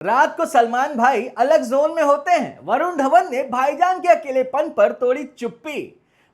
रात को सलमान भाई अलग जोन में होते हैं। वरुण धवन ने भाईजान के अकेलेपन पर तोड़ी चुप्पी।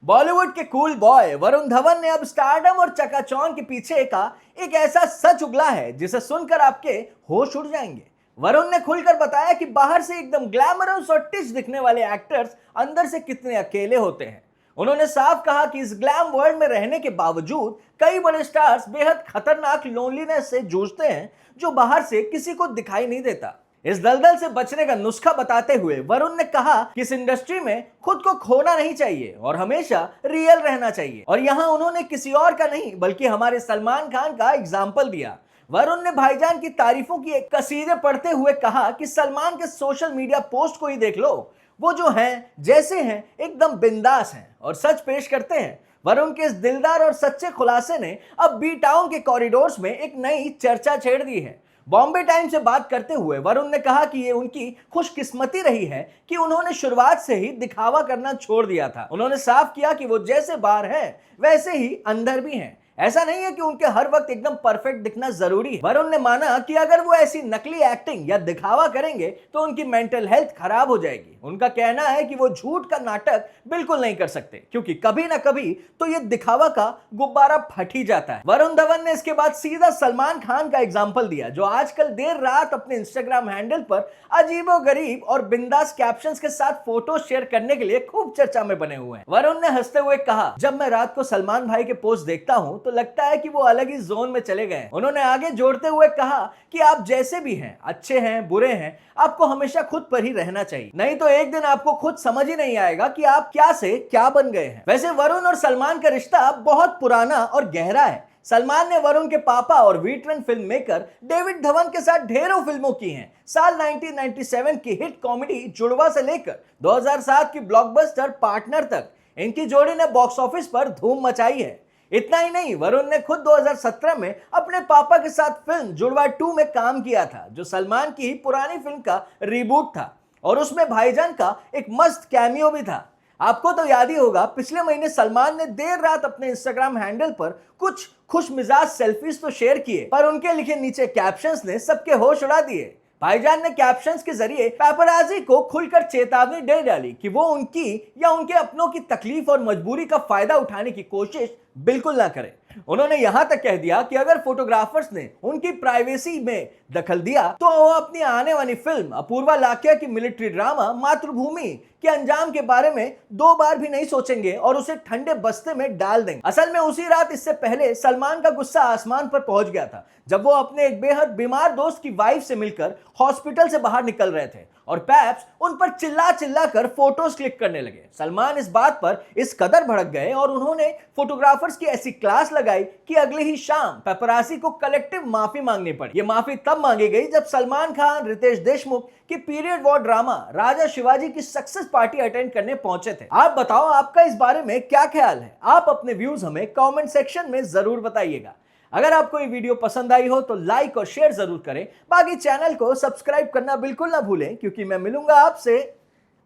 बॉलीवुड के कूल बॉय वरुण धवन ने अब स्टारडम और चकाचौंध के पीछे का एक ऐसा सच उगला है जिसे सुनकर आपके होश उड़ जाएंगे। वरुण ने खुलकर बताया कि बाहर से एकदम ग्लैमरस और टिच दिखने वाले एक्टर्स अंदर से कितने अकेले होते हैं। उन्होंने साफ कहा कि इस ग्लैम वर्ल्ड में रहने के बावजूद कई बड़े स्टार्स बेहद खतरनाक लोनलीनेस से जूझते हैं जो बाहर से किसी को दिखाई नहीं देता। इस दलदल से बचने का नुस्खा बताते हुए वरुण ने कहा कि इस इंडस्ट्री में खुद को खोना नहीं चाहिए और हमेशा रियल रहना चाहिए। और यहाँ उन्होंने किसी और का नहीं बल्कि हमारे सलमान खान का एग्जाम्पल दिया। वरुण ने भाईजान की तारीफों की एक कसीदे पढ़ते हुए कहा कि सलमान के सोशल मीडिया पोस्ट को ही देख लो, वो जो हैं जैसे हैं एकदम बिंदास हैं और सच पेश करते हैं। वरुण के इस दिलदार और सच्चे खुलासे ने अब बी टाउन के कॉरिडोर्स में एक नई चर्चा छेड़ दी है। बॉम्बे टाइम्स से बात करते हुए वरुण ने कहा कि ये उनकी खुशकिस्मती रही है कि उन्होंने शुरुआत से ही दिखावा करना छोड़ दिया था। उन्होंने साफ किया कि वो जैसे बाहर हैं वैसे ही अंदर भी हैं। ऐसा नहीं है कि उनके हर वक्त एकदम परफेक्ट दिखना जरूरी है। वरुण ने माना कि अगर वो ऐसी नकली एक्टिंग या दिखावा करेंगे तो उनकी मेंटल हेल्थ खराब हो जाएगी। उनका कहना है कि वो झूठ का नाटक बिल्कुल नहीं कर सकते क्योंकि कभी ना कभी तो ये दिखावा का गुब्बारा फट ही जाता है। वरुण धवन ने इसके बाद सीधा सलमान खान का एग्जाम्पल दिया जो आजकल देर रात अपने इंस्टाग्राम हैंडल पर अजीबोगरीब और बिंदास कैप्शंस के साथ फोटो शेयर करने के लिए खूब चर्चा में बने हुए हैं। वरुण ने हंसते हुए कहा, जब मैं रात को सलमान भाई के पोस्ट देखता हूं तो लगता है कि वो अलग ही जोन में चले गए। उन्होंने आगे जोड़ते हुए कहा कि आप जैसे भी हैं, अच्छे हैं बुरे हैं, आपको हमेशा खुद पर ही रहना चाहिए, नहीं तो एक दिन आपको खुद समझ ही नहीं आएगा कि आप क्या से क्या बन गए हैं। वैसे वरुण और सलमान का रिश्ता बहुत पुराना और गहरा है। सलमान ने वरुण के पापा और वीटरन फिल्म मेकर डेविड धवन के साथ ढेरों फिल्मों की हैं। साल 1997 की हिट कॉमेडी जुड़वा से लेकर 2007 की ब्लॉकबस्टर पार्टनर तक इनकी जोड़ी ने बॉक्स ऑफिस पर धूम मचाई है। इतना ही नहीं, वरुण ने खुद 2017 में अपने पापा के साथ फिल्म जुड़वा 2 में काम किया था जो सलमान की ही पुरानी फिल्म का रिबूट था और उसमें भाईजान का एक मस्त कैमियो भी था। आपको तो याद ही होगा, पिछले महीने सलमान ने देर रात अपने इंस्टाग्राम हैंडल पर कुछ खुश मिजाज सेल्फीज तो शेयर किए पर उनके लिखे नीचे कैप्शंस ने सबके होश उड़ा दिए। भाईजान ने कैप्शंस के जरिए पेपराजी को खुलकर चेतावनी दे डाली कि वो उनकी या उनके अपनों की तकलीफ और मजबूरी का फायदा उठाने की कोशिश बिल्कुल ना करें। उन्होंने यहां तक कह दिया कि अगर फोटोग्राफर्स ने उनकी प्राइवेसी में दखल दिया तो वो अपनी आने वाली फिल्म अपूर्वा लाकिया की मिलिट्री ड्रामा मातृभूमि के अंजाम के बारे में 2 बार भी नहीं सोचेंगे और उसे ठंडे बस्ते में डाल देंगे। असल में उसी रात इससे पहले सलमान का गुस्सा आसमान पर पहुंच गया था जब वो अपने एक बेहद बीमार दोस्त की वाइफ से मिलकर हॉस्पिटल से बाहर निकल रहे थे और पैप्स उन पर चिल्ला चिल्ला कर फोटोज क्लिक करने लगे। सलमान इस बात पर इस कदर भड़क गए और उन्होंने फोटोग्राफर्स की ऐसी क्लास लगाई कि अगले ही शाम पेपरासी को कलेक्टिव माफी मांगनी पड़ी। ये माफी तब मांगी गई जब सलमान खान रितेश देशमुख की पीरियड वॉर ड्रामा राजा शिवाजी की सक्सेस पार्टी अटेंड करने पहुंचे थे। आप बताओ, आपका इस बारे में क्या ख्याल है? आप अपने व्यूज हमें कमेंट सेक्शन में जरूर बताइएगा। अगर आपको ये वीडियो पसंद आई हो तो लाइक और शेयर जरूर करें। बाकी चैनल को सब्सक्राइब करना बिल्कुल ना भूलें क्योंकि मैं मिलूंगा आपसे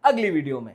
अगली वीडियो में।